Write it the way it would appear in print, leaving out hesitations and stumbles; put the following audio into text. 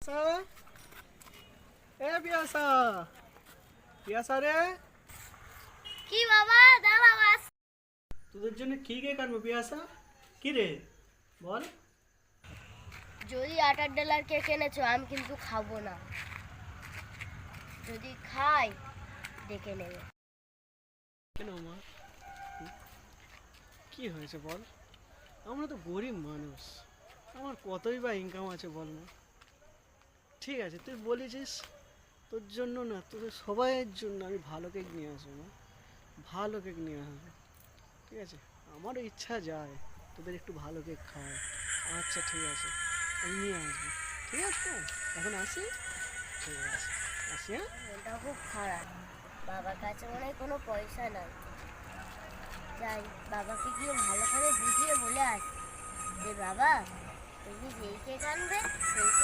পিয়াসা, এ পিয়াসা, পিয়াসা রে, কি বাবা দাঁড়াও তোদের জন্য কি কেক আনবো পিয়াসা? কি রে বল। যদি $8 কেক এনেছো আমি কিন্তু খাবো না, যদি খাই দেখে নেবে। কেন মা, কি হয়েছে বল? আমরা তো গরিব মানুষ, আমার কতই বা ইনকাম আছে বল মা। ঠিক আছে তুই বলেছিস, তোর জন্য না তোদের সবাইয়ের জন্য আমি ভালো কেক নিয়ে আসবো মা, ভালো কেক নিয়ে আসবো। ঠিক আছে, আমারও ইচ্ছা যায় তোদের একটু ভালো কেক খাওয়াই। আচ্ছা ঠিক আছে, আমি নিয়ে আসবো। ঠিক আছে, এখন আসি। ঠিক আছে, আসি হ্যাঁ। মনটা খুব খারাপ, বাবার কাছে মনে হয় কোনো পয়সা নাই। যাই বাবাকে গিয়ে ভালো করে বুঝিয়ে বলে আসি যে বাবা, তুমি যেই কেক আনবে সেই কেক